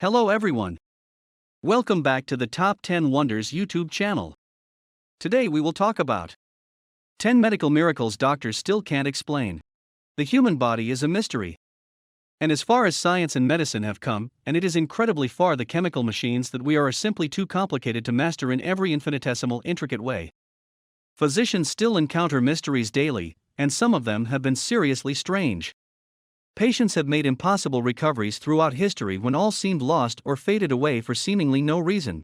Hello everyone. Welcome back to the Top 10 Wonders YouTube channel. Today we will talk about 10 medical miracles doctors still can't explain. The human body is a mystery. And as far as science and medicine have come, and it is incredibly far, the chemical machines that we are simply too complicated to master in every infinitesimal intricate way. Physicians still encounter mysteries daily, and some of them have been seriously strange. Patients have made impossible recoveries throughout history when all seemed lost or faded away for seemingly no reason.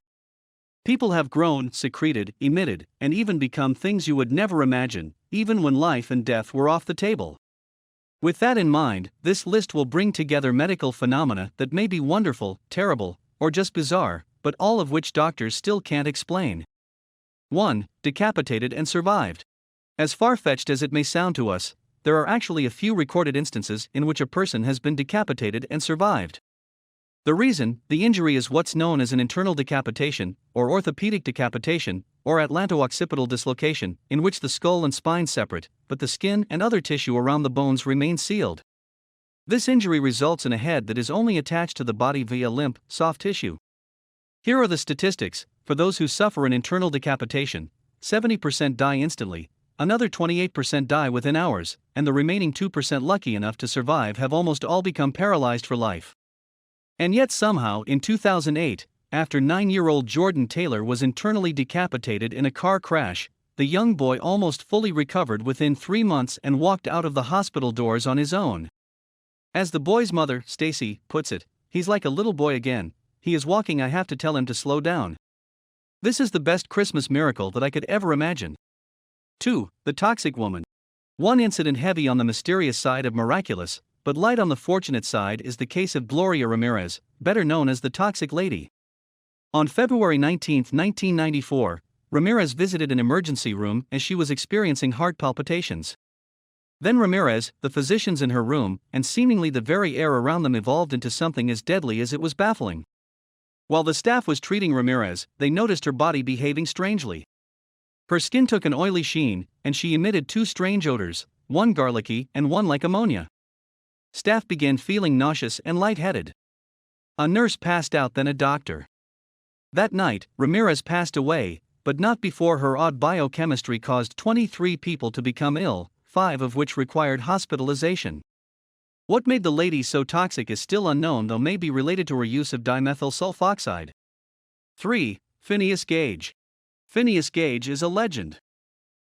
People have grown, secreted, emitted, and even become things you would never imagine, even when life and death were off the table. With that in mind, this list will bring together medical phenomena that may be wonderful, terrible, or just bizarre, but all of which doctors still can't explain. 1. Decapitated and survived. As far-fetched as it may sound to us, there are actually a few recorded instances in which a person has been decapitated and survived. The reason, the injury is what's known as an internal decapitation, or orthopedic decapitation, or atlanto-occipital dislocation, in which the skull and spine separate, but the skin and other tissue around the bones remain sealed. This injury results in a head that is only attached to the body via limp, soft tissue. Here are the statistics. For those who suffer an internal decapitation, 70% die instantly, another 28% die within hours, and the remaining 2% lucky enough to survive have almost all become paralyzed for life. And yet somehow in 2008, after 9-year-old Jordan Taylor was internally decapitated in a car crash, the young boy almost fully recovered within 3 months and walked out of the hospital doors on his own. As the boy's mother, Stacy, puts it, "He's like a little boy again. He is walking. I have to tell him to slow down." This is the best Christmas miracle that I could ever imagine. 2. The toxic woman. One incident heavy on the mysterious side of miraculous, but light on the fortunate side, is the case of Gloria Ramirez, better known as the Toxic Lady. On February 19, 1994, Ramirez visited an emergency room as she was experiencing heart palpitations. Then Ramirez, the physicians in her room, and seemingly the very air around them evolved into something as deadly as it was baffling. While the staff was treating Ramirez, they noticed her body behaving strangely. Her skin took an oily sheen, and she emitted 2 strange odors, one garlicky and one like ammonia. Staff began feeling nauseous and lightheaded. A nurse passed out, then a doctor. That night, Ramirez passed away, but not before her odd biochemistry caused 23 people to become ill, 5 of which required hospitalization. What made the lady so toxic is still unknown, though may be related to her use of dimethyl sulfoxide. 3. Phineas Gage. Phineas Gage is a legend.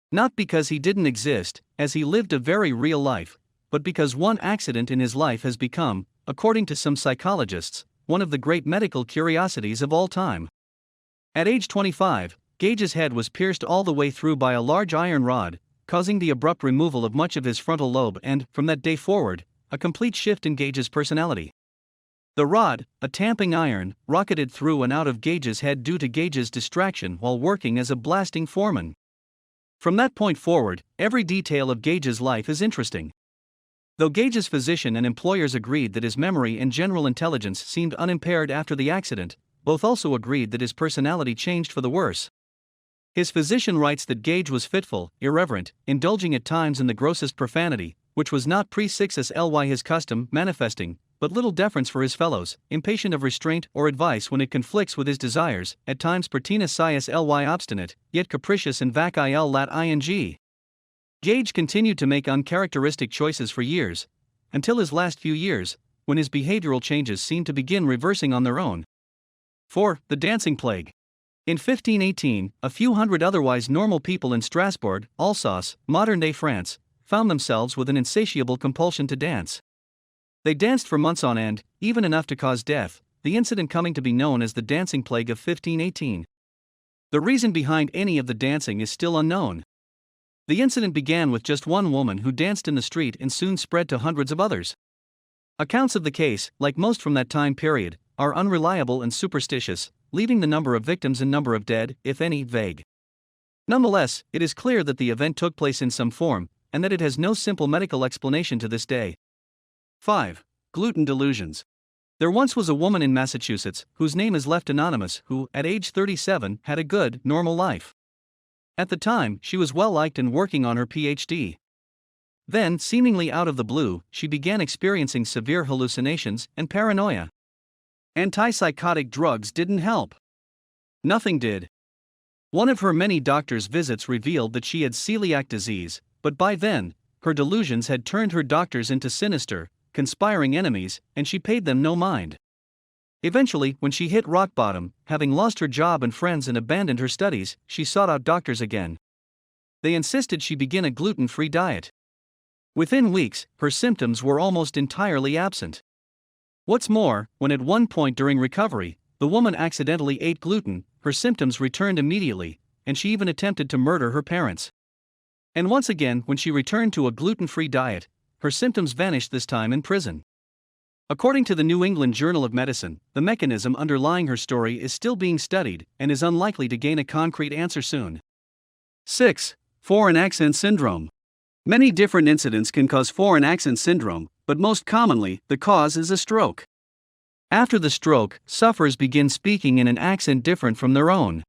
Not because he didn't exist, as he lived a very real life, but because one accident in his life has become, according to some psychologists, one of the great medical curiosities of all time. At age 25, Gage's head was pierced all the way through by a large iron rod, causing the abrupt removal of much of his frontal lobe and, from that day forward, a complete shift in Gage's personality. The rod, a tamping iron, rocketed through and out of Gage's head due to Gage's distraction while working as a blasting foreman. From that point forward, every detail of Gage's life is interesting. Though Gage's physician and employers agreed that his memory and general intelligence seemed unimpaired after the accident, both also agreed that his personality changed for the worse. His physician writes that Gage was fitful, irreverent, indulging at times in the grossest profanity, which was not pre-6sly his custom, manifesting but little deference for his fellows, impatient of restraint or advice when it conflicts with his desires, at times pertinacious obstinate, yet capricious and vac il lat ing. Gage continued to make uncharacteristic choices for years, until his last few years, when his behavioral changes seemed to begin reversing on their own. 4. The dancing plague. In 1518, a few hundred otherwise normal people in Strasbourg, Alsace, modern-day France, found themselves with an insatiable compulsion to dance. They danced for months on end, even enough to cause death, the incident coming to be known as the dancing plague of 1518. The reason behind any of the dancing is still unknown. The incident began with just one woman who danced in the street and soon spread to hundreds of others. Accounts of the case, like most from that time period, are unreliable and superstitious, leaving the number of victims and number of dead, if any, vague. Nonetheless, it is clear that the event took place in some form, and that it has no simple medical explanation to this day. 5. Gluten delusions. There once was a woman in Massachusetts, whose name is left anonymous, who, at age 37, had a good, normal life. At the time, she was well liked and working on her PhD. Then, seemingly out of the blue, she began experiencing severe hallucinations and paranoia. Antipsychotic drugs didn't help. Nothing did. One of her many doctor's visits revealed that she had celiac disease, but by then, her delusions had turned her doctors into sinister, conspiring enemies, and she paid them no mind. Eventually, when she hit rock bottom, having lost her job and friends and abandoned her studies, she sought out doctors again. They insisted she begin a gluten-free diet. Within weeks, her symptoms were almost entirely absent. What's more, when at one point during recovery, the woman accidentally ate gluten, her symptoms returned immediately, and she even attempted to murder her parents. And once again, when she returned to a gluten-free diet, her symptoms vanished, this time in prison. According to the New England Journal of Medicine, the mechanism underlying her story is still being studied and is unlikely to gain a concrete answer soon. 6. Foreign accent syndrome. Many different incidents can cause foreign accent syndrome, but most commonly, the cause is a stroke. After the stroke, sufferers begin speaking in an accent different from their own.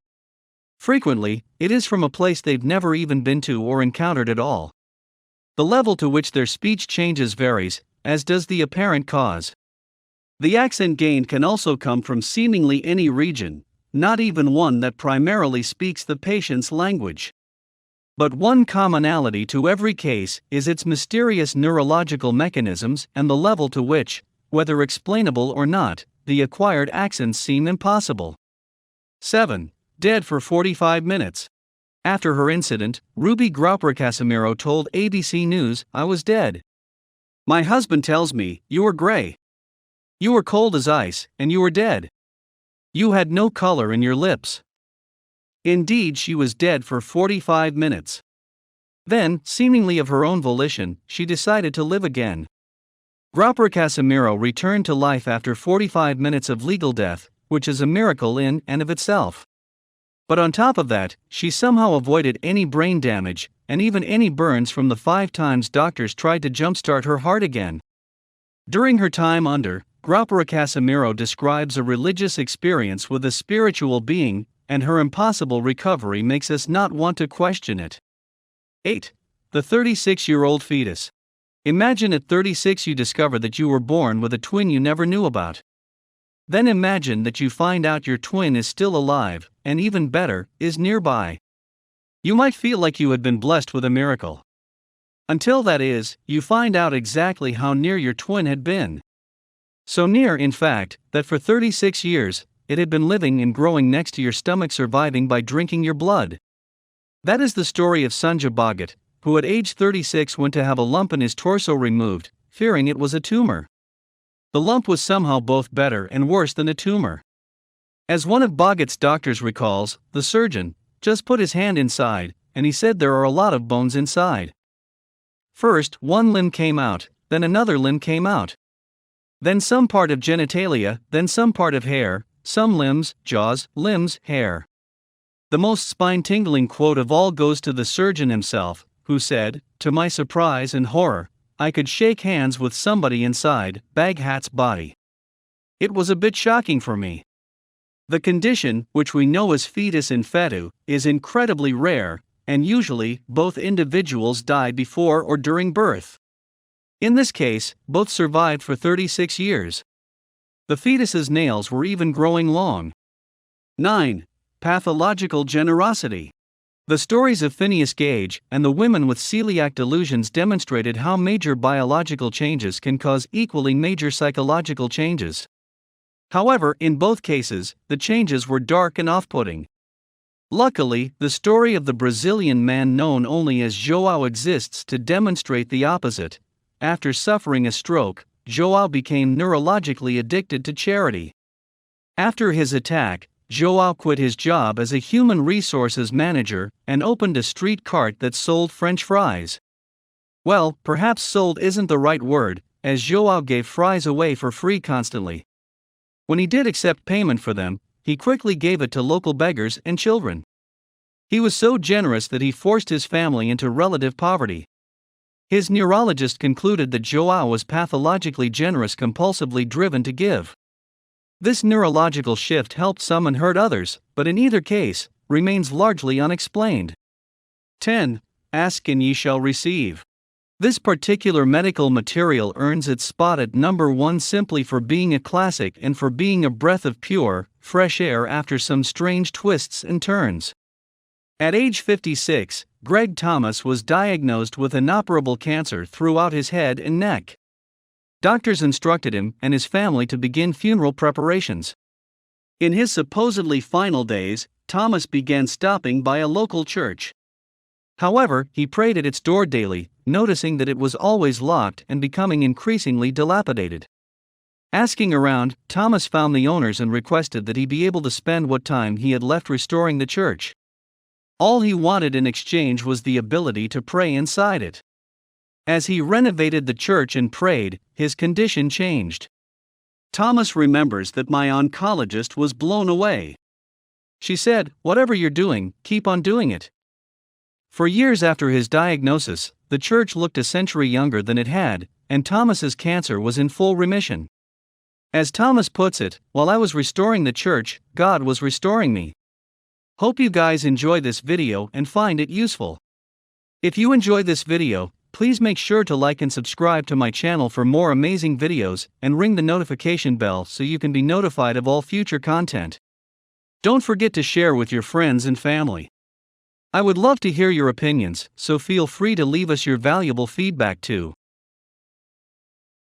Frequently, it is from a place they've never even been to or encountered at all. The level to which their speech changes varies, as does the apparent cause. The accent gained can also come from seemingly any region, not even one that primarily speaks the patient's language. But one commonality to every case is its mysterious neurological mechanisms and the level to which, whether explainable or not, the acquired accents seem impossible. 7. Dead for 45 minutes. After her incident, Ruby Graupera-Casimiro told ABC News, "I was dead. My husband tells me, you were gray. You were cold as ice, and you were dead. You had no color in your lips." Indeed, she was dead for 45 minutes. Then, seemingly of her own volition, she decided to live again. Graupera-Casimiro returned to life after 45 minutes of legal death, which is a miracle in and of itself. But on top of that, she somehow avoided any brain damage, and even any burns from the 5 times doctors tried to jumpstart her heart again. During her time under, Graupera-Casimiro describes a religious experience with a spiritual being, and her impossible recovery makes us not want to question it. 8. The 36-year-old fetus. Imagine at 36 you discover that you were born with a twin you never knew about. Then imagine that you find out your twin is still alive, and even better, is nearby. You might feel like you had been blessed with a miracle. Until that is, you find out exactly how near your twin had been. So near, in fact, that for 36 years, it had been living and growing next to your stomach, surviving by drinking your blood. That is the story of Sanjay Bhagat, who at age 36 went to have a lump in his torso removed, fearing it was a tumor. The lump was somehow both better and worse than a tumor. As one of Bhagat's doctors recalls, the surgeon just put his hand inside, and he said there are a lot of bones inside. First, one limb came out, then another limb came out. Then some part of genitalia, then some part of hair, some limbs, jaws, limbs, hair. The most spine-tingling quote of all goes to the surgeon himself, who said, "To my surprise and horror, I could shake hands with somebody inside Baghat's body. It was a bit shocking for me." The condition, which we know as fetus and fetu, is incredibly rare, and usually, both individuals die before or during birth. In this case, both survived for 36 years. The fetus's nails were even growing long. 9. Pathological generosity. The stories of Phineas Gage and the women with celiac delusions demonstrated how major biological changes can cause equally major psychological changes. However, in both cases, the changes were dark and off-putting. Luckily, the story of the Brazilian man known only as João exists to demonstrate the opposite. After suffering a stroke, João became neurologically addicted to charity. After his attack, João quit his job as a human resources manager and opened a street cart that sold French fries. Well, perhaps sold isn't the right word, as João gave fries away for free constantly. When he did accept payment for them, he quickly gave it to local beggars and children. He was so generous that he forced his family into relative poverty. His neurologist concluded that João was pathologically generous, compulsively driven to give. This neurological shift helped some and hurt others, but in either case, remains largely unexplained. 10. Ask and ye shall receive. This particular medical material earns its spot at number 1 simply for being a classic and for being a breath of pure, fresh air after some strange twists and turns. At age 56, Greg Thomas was diagnosed with inoperable cancer throughout his head and neck. Doctors instructed him and his family to begin funeral preparations. In his supposedly final days, Thomas began stopping by a local church. However, he prayed at its door daily, noticing that it was always locked and becoming increasingly dilapidated. Asking around, Thomas found the owners and requested that he be able to spend what time he had left restoring the church. All he wanted in exchange was the ability to pray inside it. As he renovated the church and prayed, his condition changed. Thomas remembers that my oncologist was blown away. She said, "Whatever you're doing, keep on doing it." For years after his diagnosis, the church looked a century younger than it had, and Thomas's cancer was in full remission. As Thomas puts it, "While I was restoring the church, God was restoring me." Hope you guys enjoy this video and find it useful. If you enjoy this video, please make sure to like and subscribe to my channel for more amazing videos and ring the notification bell so you can be notified of all future content. Don't forget to share with your friends and family. I would love to hear your opinions, so feel free to leave us your valuable feedback too.